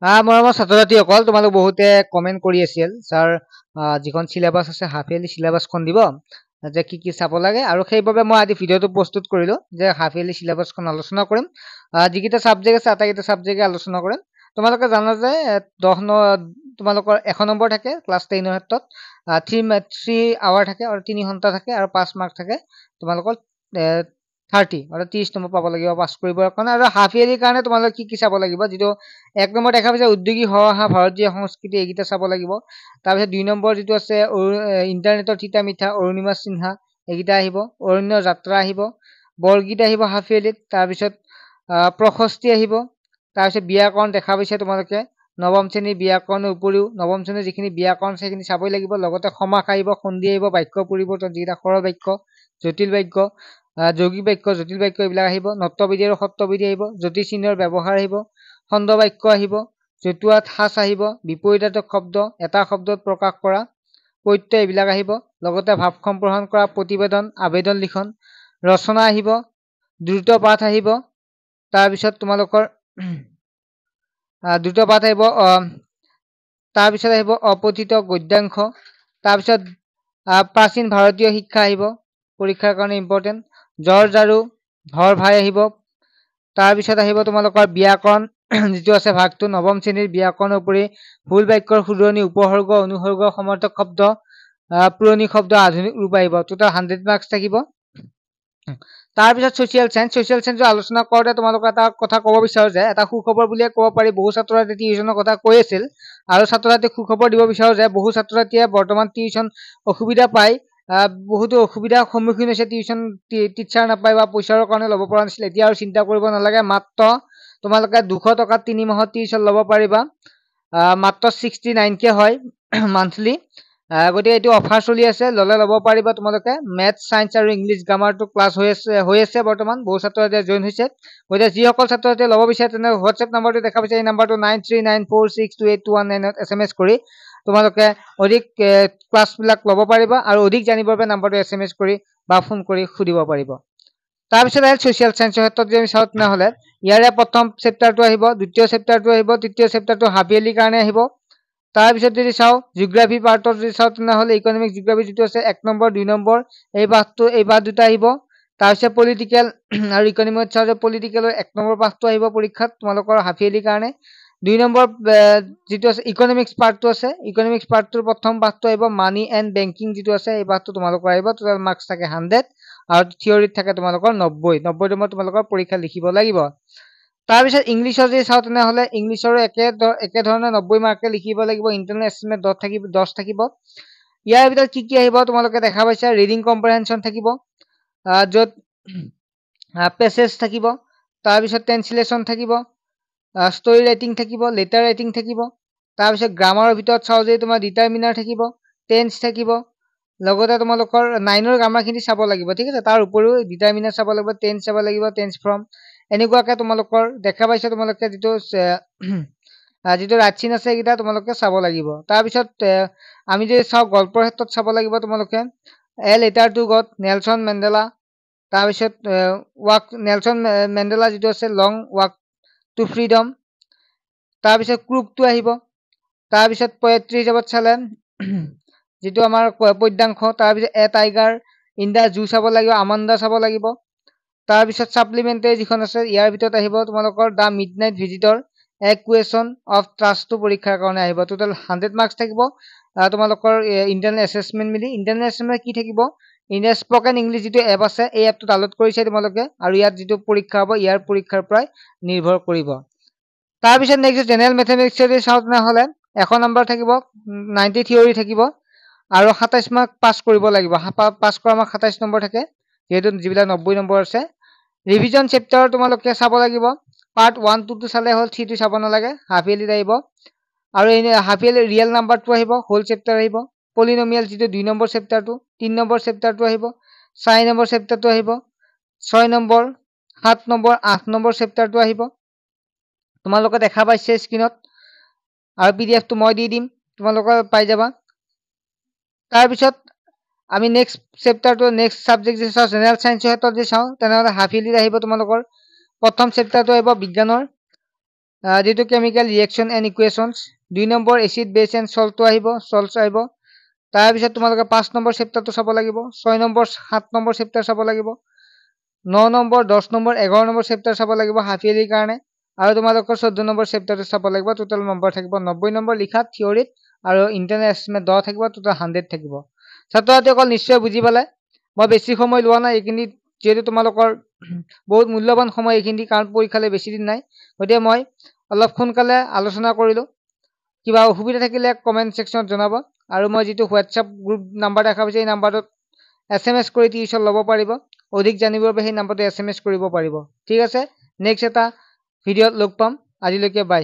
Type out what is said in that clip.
মৰমৰ ছাত্ৰ ছাত্ৰীসকল, তোমালোক বহুতে কমেণ্ট কৰি আছিল ছাৰ যিখন চিলেবাছ আছে হাফ ইয়াৰলি চিলেবাছখন দিব যে কি চাব লাগে, আৰু সেইবাবে মই আজি ভিডিঅ'টো প্ৰস্তুত কৰিলো যে হাফ ইয়াৰলি চিলেবাছখন আলোচনা কৰিম। যিকেইটা ছাবজেক্ট আছে আটাইকেইটা ছাবজেক্টে আলোচনা কৰিম। তোমালোকে জানা যে তোমালোকৰ 1 নম্বৰ থাকে ক্লাছ 10ৰ ক্ষেত্ৰত, 3 আৱাৰ থাকে আৰু 3 ঘণ্টা থাকে আৰু 5 মাৰ্ক থাকে তোমালোকৰ 30 আৰু 30 নম্বৰ পাব লাগিব পাছ কৰিবৰ কাৰণে। আৰু হাফ ইয়াৰলিৰ কাৰণে তোমালোকে কি চাব লাগিব, যিটো 1 নম্বৰ দেখা পাইছে উদ্যোগী হোৱা ভাৰতীয় সংস্কৃতি, এইকেইটা চাব লাগিব। তাৰপিছত 2 নম্বৰ যিটো আছে ইণ্টাৰনেটৰ তিতা মিঠা অৰুণিমা সিনহা, এইকেইটা আহিব। অৰণ্য যাত্ৰা আহিব, বৰগীত আহিব হাফ ইয়াৰলিত। তাৰপিছত প্ৰশস্তি আহিব। তাৰপিছত ব্যাকৰণ দেখা পাইছে তোমালোকে, নৱম শ্ৰেণীৰ ব্যাকৰণৰ উপৰিও নৱম শ্ৰেণীৰ যিখিনি ব্যাকৰণ সেইখিনি চাবই লাগিব। লগতে সমাস আহিব, সন্ধি আহিব, বাক্য পৰিৱৰ্তন যিকেইটা সৰল বাক্য, জটিল বাক্য, যৌগিক বাক্য, জটিল বাক্য এইবিলাক আহিব। নত্যবিধি আৰু সত্যবিধি আহিব, জ্যোতিষ চিহ্নৰ ব্যৱহাৰ আহিব, খণ্ড বাক্য আহিব, জতুৱা ঠাঁচ আহিব, বিপৰীতাৰ্থক শব্দ, এটা শব্দত প্ৰকাশ কৰা প্ৰত্যয় এইবিলাক আহিব। লগতে ভাৱ সম্প্ৰসাৰণ কৰা, প্ৰতিবেদন, আবেদন লিখন, ৰচনা আহিব, দ্ৰুত পাঠ আহিব। তাৰপিছত তোমালোকৰ দ্ৰুত পাঠ আহিব, তাৰপিছত আহিব অপঠিত গদ্যাংশ। তাৰপিছত প্ৰাচীন ভাৰতীয় শিক্ষা আহিব, পৰীক্ষাৰ কাৰণে ইম্পৰ্টেণ্ট। জ্বৰ ঝাৰু, ধৰ ভাই আহিব। তাৰপিছত আহিব তোমালোকৰ ব্যাকৰণ যিটো আছে ভাগটো, নৱম শ্ৰেণীৰ ব্যাকৰণৰ উপৰি ভুল বাক্যৰ শুধৰণি, উপসৰ্গ, অনুসৰ্গ, সমৰ্থক শব্দ, পুৰণি শব্দ, আধুনিক ৰূপ আহিব। টোটেল 100 মাৰ্কছ থাকিব। তাৰপিছত ছচিয়েল চায়েন্স, ছচিয়েল চায়েন্সৰ আলোচনা কৰোঁতে তোমালোকে এটা কথা ক'ব বিচাৰো যে এটা সুখবৰ বুলিয়ে ক'ব পাৰি। বহু ছাত্ৰ ছাত্ৰী টিউশ্যনৰ কথা কৈ আছিল, আৰু ছাত্ৰ ছাত্ৰীক সুখবৰ দিব বিচাৰো যে বহু ছাত্ৰ ছাত্ৰীয়ে বৰ্তমান টিউশ্যন অসুবিধা পায়, বহুতো অসুবিধাৰ সন্মুখীন হৈছে। টিউশ্যন টিচাৰ নাপায় বা পইচাৰ কাৰণে ল'ব পৰা নাছিল। এতিয়া আৰু চিন্তা কৰিব নালাগে, মাত্ৰ তোমালোকে 200 টকাত 3 মাহত টিউশ্যন ল'ব পাৰিবা। মাত্ৰ 69K হয় মান্থলি। গতিকে এইটো অফাৰ চলি আছে, ল'লে ল'ব পাৰিবা তোমালোকে। মেথছ, ছায়েন্স আৰু ইংলিছ গ্ৰামাৰটো ক্লাছ হৈ আছে বৰ্তমান, বহু ছাত্ৰ ছাত্ৰীয়ে জইন হৈছে। গতিকে যিসকল ছাত্ৰ ছাত্ৰীয়ে ল'ব বিচাৰে তেনেহ'লে হোৱাটছএপ নাম্বাৰটো দেখা পাইছে, এই নাম্বাৰটো 9394628219 SMS কৰি তোমালোকে অধিক ক্লাছবিলাক ল'ব পাৰিবা, আৰু অধিক জানিবৰ বাবে নাম্বাৰটো SMS কৰি বা ফোন কৰি সুধিব পাৰিব। তাৰপিছত ছচিয়েল চায়েন্সৰ ক্ষেত্ৰত যদি আমি চাওঁ তেনেহ'লে ইয়াৰে প্ৰথম চেপ্টাৰটো আহিব, দ্বিতীয় চেপ্টাৰটো আহিব, তৃতীয় চেপ্টাৰটো হাফ ইয়াৰলিৰ কাৰণে আহিব। তাৰপিছত যদি চাওঁ জিঅ'গ্ৰাফি পাৰ্টত যদি চাওঁ তেনেহ'লে ইকনমিক জিঅ'গ্ৰাফি যিটো আছে 1 নম্বৰ 2 নম্বৰ এই পাঠ দুটা আহিব। তাৰপিছত পলিটিকেল আৰু ইকনমিকত চাওঁ যে পলিটিকেলৰ 1 নম্বৰ পাঠটো আহিব পৰীক্ষাত তোমালোকৰ হাফ ইয়াৰলিৰ কাৰণে। 2 নম্বৰ যিটো আছে ইকনমিক্স পাৰ্টটো আছে, ইকনমিক্স পাৰ্টটোৰ প্ৰথম পাঠটো আহিব, মানি এণ্ড বেংকিং যিটো আছে এই পাঠটো তোমালোকৰ আহিব। টোটেল মাৰ্কছ থাকে 100 আৰু থিয়ৰিত থাকে তোমালোকৰ 90 নম্বৰ তোমালোকৰ পৰীক্ষা লিখিব লাগিব। তাৰপিছত ইংলিছৰ যদি চাওঁ তেনেহ'লে ইংলিছৰো একেধৰণে 90 মাৰ্কে লিখিব লাগিব। ইণ্টাৰনেল এছাইনমেণ্ট 10 থাকিব। ইয়াৰ ভিতৰত কি আহিব তোমালোকে দেখা পাইছা, ৰিডিং কম্প্ৰিহেনশ্যন থাকিব, য'ত পেছেজ থাকিব, তাৰপিছত ট্ৰেন্সলেশ্যন থাকিব, ষ্টৰি ৰাইটিং থাকিব, লেটাৰ ৰাইটিং থাকিব। তাৰপিছত গ্ৰামাৰৰ ভিতৰত চাওঁ যে তোমাৰ ডিটাৰমিনাৰ থাকিব, টেন্স থাকিব। লগতে তোমালোকৰ 9ৰ গ্ৰামাৰখিনি চাব লাগিব, ঠিক আছে। তাৰ উপৰিও ডিটাৰমিনাৰ চাব লাগিব, টেন্স চাব লাগিব, টেন্স ফৰ্ম, এনেকুৱাকে তোমালোকৰ দেখা পাইছা। তোমালোকে যিটো ৰাইট চিন আছে এইকেইটা তোমালোকে চাব লাগিব। তাৰপিছত আমি যদি চাওঁ গল্পৰ ক্ষেত্ৰত চাব লাগিব তোমালোকে a letter to god, Nelson Mandela. তাৰপিছত নেলছন মেণ্ডেলা যিটো আছে লং ৱাক টু ফ্ৰীডম। তাৰপিছত ক্ৰুকটো আহিব। তাৰপিছত পয়েট্ৰি হিচাপত চালে যিটো আমাৰ পদ্যাংশ, তাৰপিছত a tiger in the zoo চাব লাগিব, আমাণ্ডা চাব লাগিব। তাৰপিছত ছাপ্লিমেণ্টাৰী যিখন আছে ইয়াৰ ভিতৰত আহিব তোমালোকৰ the midnight visitor, a question of ট্ৰাষ্টটো পৰীক্ষাৰ কাৰণে আহিব। টোটেল 100 মাৰ্কছ থাকিব তোমালোকৰ ইণ্টাৰনেল এছেছমেণ্ট মিলি। ইণ্টাৰনেল এছেছমেণ্ট কি থাকিব, স্পকেন ইংলিছ যিটো এপ আছে এই এপটো ডাউনলোড কৰিছে তোমালোকে, আৰু ইয়াত যিটো পৰীক্ষা হ'ব ইয়াৰ পৰীক্ষাৰ পৰাই নিৰ্ভৰ কৰিব। তাৰপিছত নেক্সট জেনেৰেল মেথমেটিক্স যদি চাওঁ তেনেহ'লে 100 নম্বৰ থাকিব, 90 থিয়ৰী থাকিব, আৰু 27 মাৰ্ক পাছ কৰিব লাগিব। পাছ কৰা মাৰ্ক 27 নম্বৰ থাকে, যিহেতু যিবিলাক 90 নম্বৰ আছে। ৰিভিজন চেপ্টাৰ তোমালোকে চাব লাগিব, পাৰ্ট 1 2 চালে হ'ল, 3 চাব নালাগে। হাফ ইয়াৰলিত আহিব, আৰু হাফ ইয়াৰলি ৰিয়েল নাম্বাৰটো আহিব, হোল চেপ্টাৰ আহিব। পলিনমিয়েল যিটো 2 নম্বৰ চেপ্টাৰটো, 3 নম্বৰ চেপ্টাৰটো আহিব, 4 নম্বৰ চেপ্টাৰটো আহিব, 6 নম্বৰ, 7 নম্বৰ, 8 নম্বৰ চেপ্টাৰটো আহিব। তোমালোকে দেখা পাইছে স্ক্ৰীনত, আৰু PDF টো মই দি দিম, তোমালোকে পাই যাবা। তাৰপিছত আমি নেক্সট চেপ্টাৰটো নেক্সট ছাবজেক্ট যদি চাওঁ জেনেৰেল চায়েন্সৰ ক্ষেত্ৰত যদি চাওঁ তেনেহ'লে হাফ ইয়াৰলিত আহিব তোমালোকৰ প্ৰথম চেপ্টাৰটো আহিব বিজ্ঞানৰ, যেটো chemical reaction and equations 2 number acid base and সল্টটো আহিব সল্টছ আহিব তাৰ পিছত তোমালোকে 5 নম্বৰ চেপ্টাৰটো চাব লাগিব 6 নম্বৰ 7 নম্বৰ চেপ্টাৰ চাব লাগিব 9 নম্বৰ 10 নম্বৰ 11 নম্বৰ চেপ্টাৰ চাব লাগিব হাফ ইয়াৰলিৰ কাৰণে আৰু তোমালোকৰ 14 নম্বৰ চেপ্টাৰটো চাব লাগিব টোটাল নম্বৰ থাকিব 90 নম্বৰ লিখা থিওৰিত আৰু ইন্টাৰনেল এছটিমেট 10 থাকিব টোটাল 100 থাকিব ছাত্ৰছাত্ৰীসকল নিশ্চয় বুজি পালে মই বেছি সময় লোৱা নাই এইখিনি যেহেতু তোমালোকৰ বহুত মূল্যৱান সময় এইখিনি কাৰণ পৰীক্ষালৈ বেছি দিন নাই গতিকে মই অলপ সোনকালে আলোচনা কৰিলো কিবা অসুবিধা থাকিলে কমেন্ট সেকশনত জনাব আৰু মই যেটো হোৱাটসএপ গ্ৰুপ নাম্বাৰ দেখা পাইছে এই নাম্বাৰটোত SMS কৰি টিউচন ল'ব পাৰিব অধিক জানিবৰ বাবে সেই নাম্বাৰটো SMS কৰিব পাৰিব ঠিক আছে নেক্সট এটা ভিডিঅ'ত লগ পাম আজিলৈকে বাই